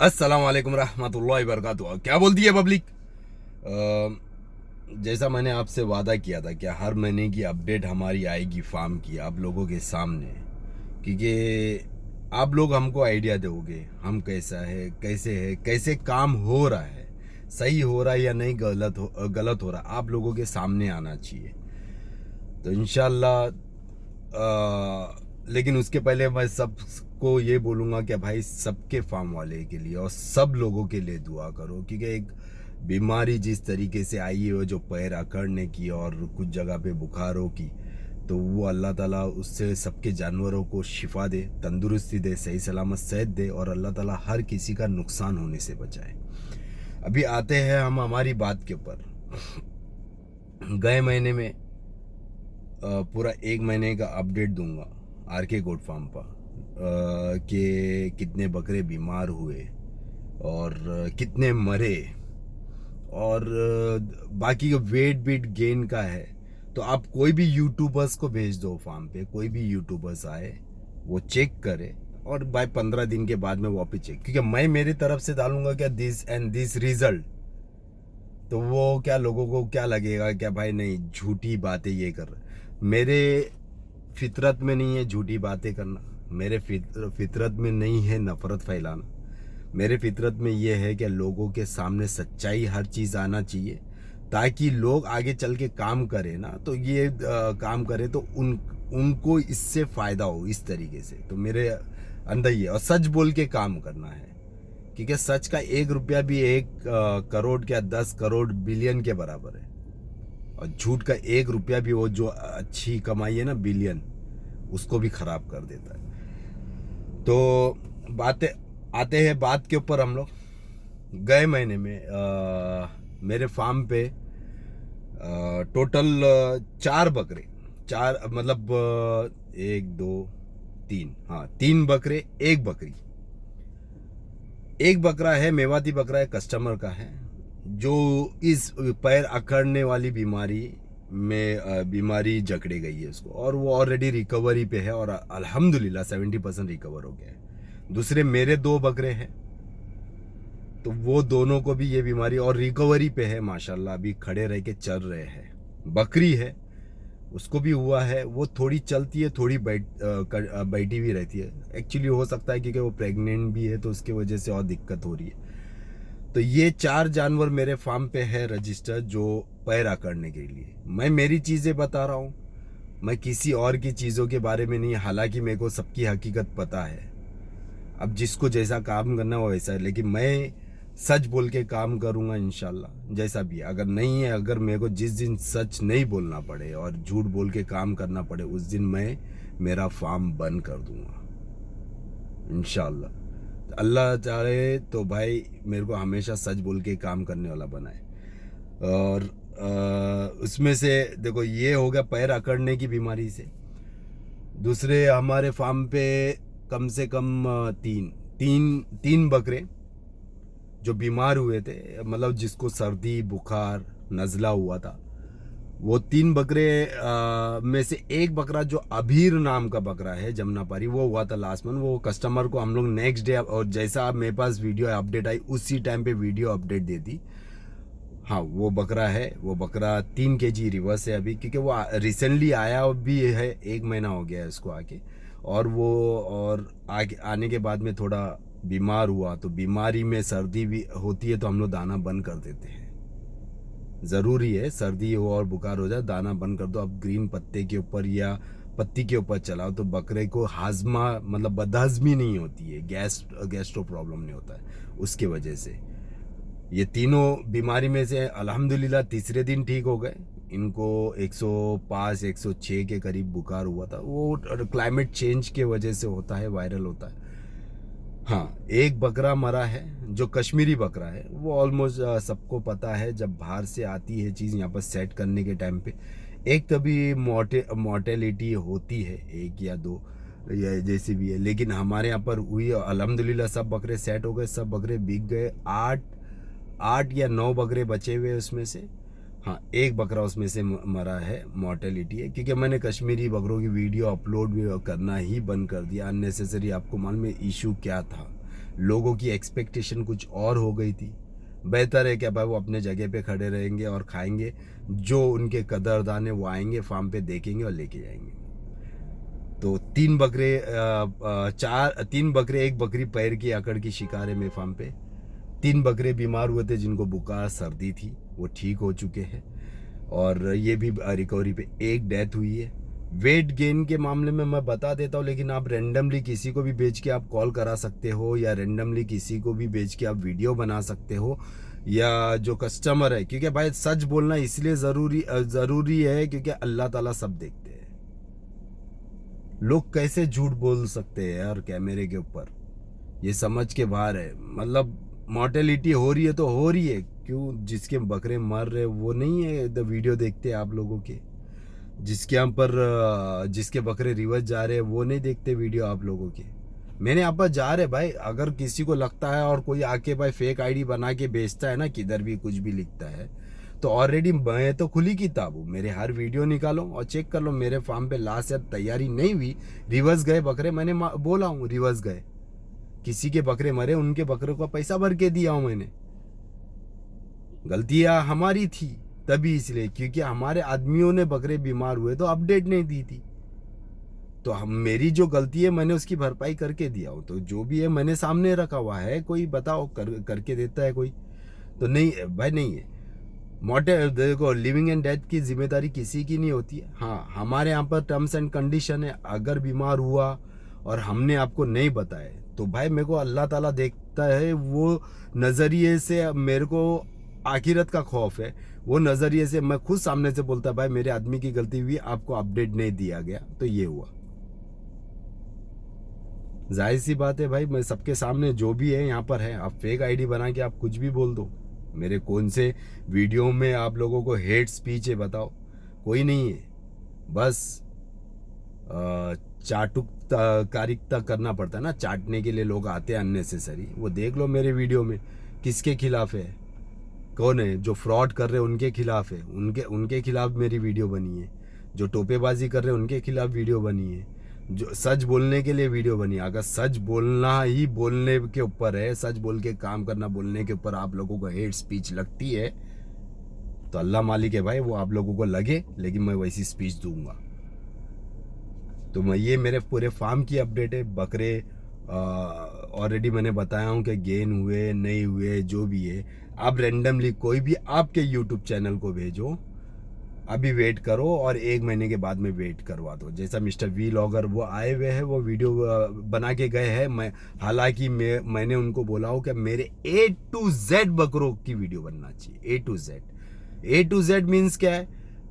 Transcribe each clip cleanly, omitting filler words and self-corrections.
अस्सलाम वालेकुम रहमतुल्लाहि वबरकातुहू। क्या बोलती है पब्लिक? जैसा मैंने आपसे वादा किया था कि हर महीने की अपडेट हमारी आएगी फार्म की आप लोगों के सामने, क्योंकि आप लोग हमको आइडिया दोगे हम कैसे है, कैसे काम हो रहा है, सही हो रहा है या नहीं, गलत हो रहा है, आप लोगों के सामने आना चाहिए। तो इंशाल्लाह लेकिन उसके पहले मैं सबको ये बोलूँगा कि भाई सबके फार्म वाले के लिए और सब लोगों के लिए दुआ करो, क्योंकि एक बीमारी जिस तरीके से आई है, जो पैर अकड़ने की और कुछ जगह पे बुखारों की, तो वो अल्लाह ताला उससे सबके जानवरों को शिफा दे, तंदुरुस्ती दे, सही सलामत सेहत दे और अल्लाह ताला हर किसी का नुकसान होने से बचाए। अभी आते हैं हम हमारी बात के ऊपर। गए महीने में पूरा एक महीने का अपडेट दूंगा आर के गोट फार्म पर, कि कितने बकरे बीमार हुए और कितने मरे, और बाकी का वेट बीट गेन का है। तो आप कोई भी यूट्यूबर्स को भेज दो फार्म पे, कोई भी यूट्यूबर्स आए वो चेक करे और भाई 15 दिन के बाद में वापस चेक, क्योंकि मैं मेरी तरफ से डालूंगा क्या दिस एंड दिस रिजल्ट, तो वो क्या लोगों को क्या लगेगा, क्या भाई नहीं झूठी बातें ये कर रहे। मेरे फितरत में नहीं है झूठी बातें करना, मेरे फितरत में नहीं है नफरत फैलाना। मेरे फितरत में ये है कि लोगों के सामने सच्चाई हर चीज़ आना चाहिए, ताकि लोग आगे चल के काम करें ना, तो ये काम करें तो उनको इससे फ़ायदा हो इस तरीके से। तो मेरे अंदर ये, और सच बोल के काम करना है, क्योंकि सच का 1 रुपया भी 1 करोड़ क्या 10 करोड़ बिलियन के बराबर है, और झूठ का 1 रुपया भी वो जो अच्छी कमाई है ना बिलियन, उसको भी खराब कर देता है। तो बातें आते हैं बात के ऊपर। हम लोग गए महीने में मेरे फार्म पे टोटल 4 बकरे, चार मतलब 1 2 3, हाँ 3 बकरे, 1 बकरी। एक बकरा है मेवाती बकरा है, कस्टमर का है, जो इस पैर अकड़ने वाली बीमारी जकड़े गई है उसको, और वो ऑलरेडी रिकवरी पे है और अल्हम्दुलिल्लाह 70% रिकवर हो गया है। दूसरे मेरे 2 बकरे हैं, तो वो दोनों को भी ये बीमारी और रिकवरी पे है माशाल्लाह, अभी खड़े रह के चल रहे हैं। बकरी है उसको भी हुआ है, वो थोड़ी चलती है, थोड़ी बैठी भी रहती है। एक्चुअली हो सकता है क्योंकि वो प्रेग्नेंट भी है, तो उसकी वजह से और दिक्कत हो रही है। तो ये 4 जानवर मेरे फार्म पे है रजिस्टर, जो पैरा करने के लिए। मैं मेरी चीज़ें बता रहा हूँ, मैं किसी और की चीज़ों के बारे में नहीं, हालांकि मेरे को सबकी हकीकत पता है। अब जिसको जैसा काम करना हो वैसा है, लेकिन मैं सच बोल के काम करूँगा इंशाल्लाह, जैसा भी है। अगर नहीं है, अगर मेरे को जिस दिन सच नहीं बोलना पड़े और झूठ बोल के काम करना पड़े, उस दिन मैं मेरा फार्म बंद कर दूँगा इंशाल्लाह। अल्लाह चाहे तो भाई मेरे को हमेशा सच बोल के काम करने वाला बनाए। और उसमें से देखो, ये हो गया पैर अकड़ने की बीमारी से। दूसरे हमारे फार्म पे कम से कम तीन तीन तीन बकरे जो बीमार हुए थे, मतलब जिसको सर्दी बुखार नज़ला हुआ था, वो 3 बकरे में से एक बकरा जो अभीर नाम का बकरा है जमुनापारी, वो हुआ था लास्ट मंथ। वो कस्टमर को हम लोग नेक्स्ट डे, और जैसा आप मेरे पास वीडियो अपडेट आई उसी टाइम पे वीडियो अपडेट दे दी। हाँ वो बकरा है, वो बकरा 3 kg रिवर्स है अभी, क्योंकि वो रिसेंटली आया भी है, 1 महीना हो गया है उसको आके। और वो और आगे आने के बाद में थोड़ा बीमार हुआ, तो बीमारी में सर्दी भी होती है तो हम लोग दाना बंद कर देते हैं। ज़रूरी है, सर्दी हो और बुखार हो जाए दाना बंद कर दो। अब ग्रीन पत्ते के ऊपर या पत्ती के ऊपर चलाओ तो बकरे को हाजमा मतलब बदहजमी नहीं होती है, गैस्ट्रो प्रॉब्लम नहीं होता है उसके वजह से। ये तीनों बीमारी में से अल्हम्दुलिल्लाह तीसरे दिन ठीक हो गए। इनको 105 106 के करीब बुखार हुआ था, वो क्लाइमेट चेंज के वजह से होता है, वायरल होता है। हाँ एक बकरा मरा है जो कश्मीरी बकरा है, वो ऑलमोस्ट सबको पता है, जब बाहर से आती है चीज़ यहाँ पर सेट करने के टाइम पे एक कभी मोर्टेलिटी होती है, 1 या 2 या जैसी भी है, लेकिन हमारे यहाँ पर हुई अल्हम्दुलिल्लाह। सब बकरे सेट हो गए, सब बकरे बिक गए। 8 या 9 बकरे बचे हुए उसमें से। हाँ एक बकरा उसमें से मरा है, मॉर्टेलिटी है, क्योंकि मैंने कश्मीरी बकरों की वीडियो अपलोड भी करना ही बंद कर दिया अननेसेसरी। आपको मालूम है इशू क्या था, लोगों की एक्सपेक्टेशन कुछ और हो गई थी। बेहतर है क्या भाई वो अपने जगह पे खड़े रहेंगे और खाएंगे, जो उनके कदरदान है वो आएंगे फार्म पे, देखेंगे और लेके जाएंगे। तो 3 बकरे 1 बकरी पैर की अकड़ की शिकार है मेरे फार्म पे। 3 बकरे बीमार हुए थे जिनको बुखार सर्दी थी, वो ठीक हो चुके हैं और ये भी रिकवरी पे। एक डेथ हुई है। वेट गेन के मामले में मैं बता देता हूँ, लेकिन आप रेंडमली किसी को भी बेच के आप कॉल करा सकते हो, या रेंडमली किसी को भी बेच के आप वीडियो बना सकते हो, या जो कस्टमर है, क्योंकि भाई सच बोलना इसलिए ज़रूरी है क्योंकि अल्लाह ताला सब देखते हैं। लोग कैसे झूठ बोल सकते हैं यार कैमरे के ऊपर, ये समझ के बाहर है। मतलब मॉर्टेलिटी हो रही है तो हो रही है, क्यों जिसके बकरे मर रहे वो नहीं है द वीडियो देखते आप लोगों के, जिसके यहाँ पर जिसके बकरे रिवर्स जा रहे हैं वो नहीं देखते वीडियो आप लोगों के। मैंने यहाँ पर जा रहे भाई, अगर किसी को लगता है और कोई आके भाई फेक आईडी बना के बेचता है ना, किधर भी कुछ भी लिखता है, तो ऑलरेडी मैं तो खुली किताब हूँ। मेरे हर वीडियो निकालो और चेक कर लो, मेरे फार्म पे लास्ट ईयर तैयारी नहीं हुई, रिवर्स गए बकरे, मैंने बोला हूँ रिवर्स गए, किसी के बकरे मरे उनके बकरों का पैसा भर के दिया हूँ मैंने। गलतियाँ हमारी थी तभी, इसलिए क्योंकि हमारे आदमियों ने बकरे बीमार हुए तो अपडेट नहीं दी थी, तो हम मेरी जो गलती है मैंने उसकी भरपाई करके दिया हूँ। तो जो भी है मैंने सामने रखा हुआ है, कोई बताओ करके देता है कोई? तो नहीं भाई, नहीं है। मोटे देखो, लिविंग एंड डेथ की जिम्मेदारी किसी की नहीं होती है। हाँ, हमारे यहाँ पर टर्म्स एंड कंडीशन है, अगर बीमार हुआ और हमने आपको नहीं बताया तो भाई मेरे को अल्लाह ताला देखता है, वो नज़रिए से मेरे को आखिरत का खौफ है, वो नज़रिए से मैं खुद सामने से बोलता भाई मेरे आदमी की गलती हुई, आपको अपडेट नहीं दिया गया तो ये हुआ। जाहिर सी बात है भाई, मैं सबके सामने जो भी है यहाँ पर है। आप फेक आईडी बना के आप कुछ भी बोल दो, मेरे कौन से वीडियो में आप लोगों को हेट स्पीच है बताओ? कोई नहीं है। बस चाटुकारिता करना पड़ता है ना, चाटने के लिए लोग आते हैं अननेसेसरी। वो देख लो मेरे वीडियो में किसके खिलाफ है, कौन है जो फ्रॉड कर रहे हैं उनके खिलाफ है, उनके खिलाफ मेरी वीडियो बनी है। जो टोपेबाजी कर रहे हैं उनके खिलाफ वीडियो बनी है। जो सच बोलने के लिए वीडियो बनी है। अगर सच बोलना ही बोलने के ऊपर है, सच बोल के काम करना बोलने के ऊपर आप लोगों को हेट स्पीच लगती है तो अल्लाह मालिक है भाई, वो आप लोगों को लगे, लेकिन मैं वैसी स्पीच दूंगा। तो मैं ये मेरे पूरे फार्म की अपडेट है। बकरे ऑलरेडी मैंने बताया हूँ कि गेन हुए नहीं हुए जो भी है। आप रेंडमली कोई भी आपके यूट्यूब चैनल को भेजो, अभी वेट करो और 1 महीने के बाद में वेट करवा दो। जैसा मिस्टर वी लॉगर वो आए हुए हैं, वो वीडियो बना के गए हैं। हालांकि मैंने उनको बोला हो कि मेरे A to Z बकरों की वीडियो बनना चाहिए। A to Z मीन्स क्या है?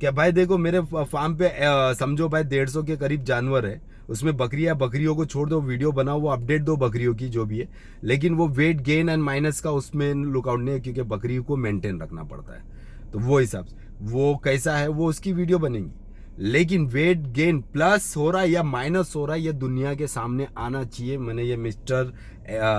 क्या भाई देखो, मेरे फार्म पे समझो भाई 150 के करीब जानवर है, उसमें बकरियों को छोड़ दो, वीडियो बनाओ, वो अपडेट दो बकरियों की जो भी है, लेकिन वो वेट गेन एंड माइनस का उसमें लुकआउट नहीं है, क्योंकि बकरी को मेंटेन रखना पड़ता है। तो वो हिसाब से वो कैसा है वो उसकी वीडियो बनेगी, लेकिन वेट गेन प्लस हो रहा है या माइनस हो रहा है ये दुनिया के सामने आना चाहिए। मैंने ये मिस्टर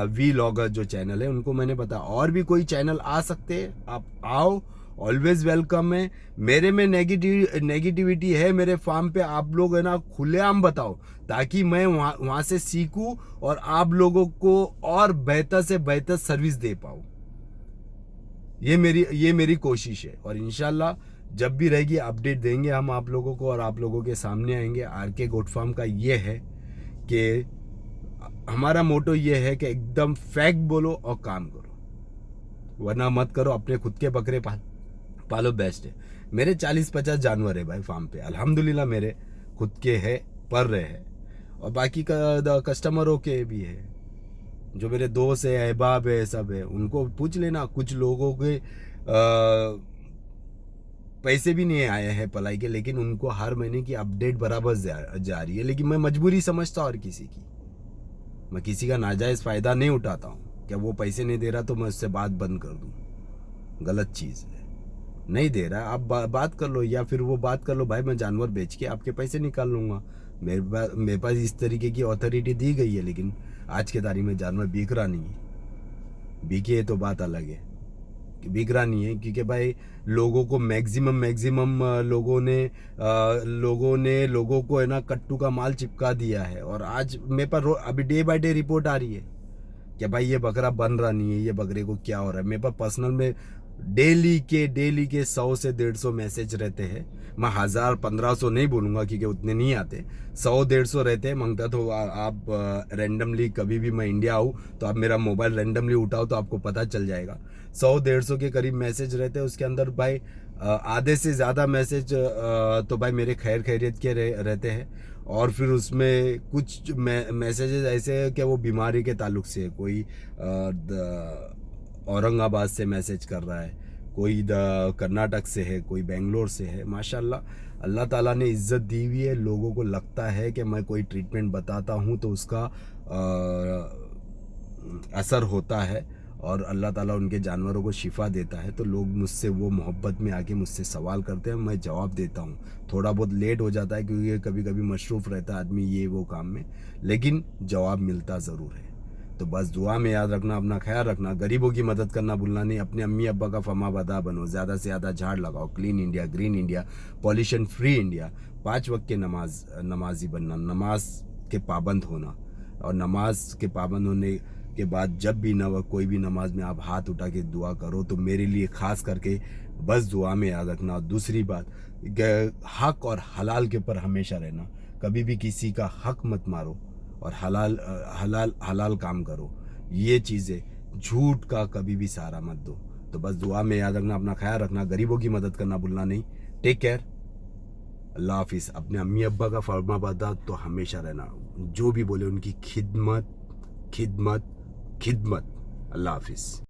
वी लॉगर जो चैनल है उनको मैंने बताया, और भी कोई चैनल आ सकते हैं, आप आओ, ऑलवेज वेलकम है। मेरे में नेगेटिविटी है मेरे फार्म पे, आप लोग है ना खुलेआम बताओ, ताकि मैं वहाँ से सीखूं और आप लोगों को और बेहतर से बेहतर सर्विस दे पाऊँ। ये मेरी कोशिश है, और इंशाल्लाह जब भी रहेगी अपडेट देंगे हम आप लोगों को, और आप लोगों के सामने आएंगे। RK गोट फार्म का ये है कि हमारा मोटो ये है कि एकदम फैक्ट बोलो और काम करो, वरना मत करो। अपने खुद के बकरे पालो, बेस्ट है। मेरे 40-50 जानवर है भाई फार्म पे, अल्हम्दुलिल्लाह मेरे खुद के है, पर रहे हैं, और बाकी का कस्टमरों के भी है, जो मेरे दोस्त है, अहबाब है, सब है, उनको पूछ लेना। कुछ लोगों के पैसे भी नहीं आए हैं पलाई के, लेकिन उनको हर महीने की अपडेट बराबर जा रही है। लेकिन मैं मजबूरी समझता हूँ, और मैं किसी का नाजायज़ फ़ायदा नहीं उठाता हूँ। क्या वो पैसे नहीं दे रहा तो मैं उससे बात बंद कर दूँ? गलत चीज़ है। नहीं दे रहा आप बात कर लो, या फिर वो बात कर लो भाई, मैं जानवर बेच के आपके पैसे निकाल लूँगा। मेरे पास इस तरीके की अथॉरिटी दी गई है, लेकिन आज के तारीख में जानवर बिक रहा नहीं है। बिके है तो बात अलग है, बिक रहा नहीं है, क्योंकि भाई लोगों को मैक्सिमम लोगों को है ना कट्टू का माल चिपका दिया है। और आज मेरे पास अभी डे बाय डे रिपोर्ट आ रही है, कि भाई ये बकरा बन रहा नहीं है, ये बकरे को क्या हो रहा है। मेरे पास पर्सनल में डेली के 100 से 150 मैसेज रहते हैं। मैं 1000-1500 नहीं बोलूँगा क्योंकि उतने नहीं आते, 100-150 रहते हैं। मांगता तो आप रैंडमली कभी भी मैं इंडिया आऊँ तो आप मेरा मोबाइल रैंडमली उठाओ तो आपको पता चल जाएगा। 100-150 के करीब मैसेज रहते हैं। उसके अंदर भाई आधे से ज़्यादा मैसेज तो भाई मेरे खैर खैरियत के रहते हैं। और फिर उसमें कुछ मैसेजेस ऐसे हैं कि वो बीमारी के ताल्लुक से है। कोई औरंगाबाद से मैसेज कर रहा है, कोई कर्नाटक से है, कोई बेंगलोर से है। माशाल्लाह अल्लाह ताला ने इज्जत दी हुई है। लोगों को लगता है कि मैं कोई ट्रीटमेंट बताता हूँ तो उसका असर होता है और अल्लाह ताला उनके जानवरों को शिफा देता है। तो लोग मुझसे वो मोहब्बत में आके मुझसे सवाल करते हैं, मैं जवाब देता हूँ। थोड़ा बहुत लेट हो जाता है क्योंकि कभी कभी मशरूफ़ रहता है आदमी ये वो काम में, लेकिन जवाब मिलता ज़रूर है। तो बस दुआ में याद रखना, अपना ख्याल रखना, गरीबों की मदद करना भूलना नहीं। अपने अम्मी अब्बा का फर्माबरदार बनो, ज़्यादा से ज़्यादा झाड़ लगाओ, clean India, green India, pollution free India. 5 वक्त के नमाजी बनना, नमाज के पाबंद होना। और नमाज के पाबंद होने के बाद जब भी कोई भी नमाज में आप हाथ उठा के दुआ करो तो मेरे लिए ख़ास करके बस दुआ में याद रखना। और दूसरी बात, हक और हलाल के ऊपर हमेशा रहना। कभी भी किसी का हक मत मारो और हलाल काम करो। ये चीज़ें, झूठ का कभी भी सहारा मत दो। तो बस दुआ में याद रखना, अपना ख्याल रखना, गरीबों की मदद करना भूलना नहीं। टेक केयर, अल्लाह हाफिज़। अपने अम्मी अब्बा का फरमाबरदार तो हमेशा रहना, जो भी बोले उनकी खिदमत खिदमत खिदमत। अल्लाह हाफिज़।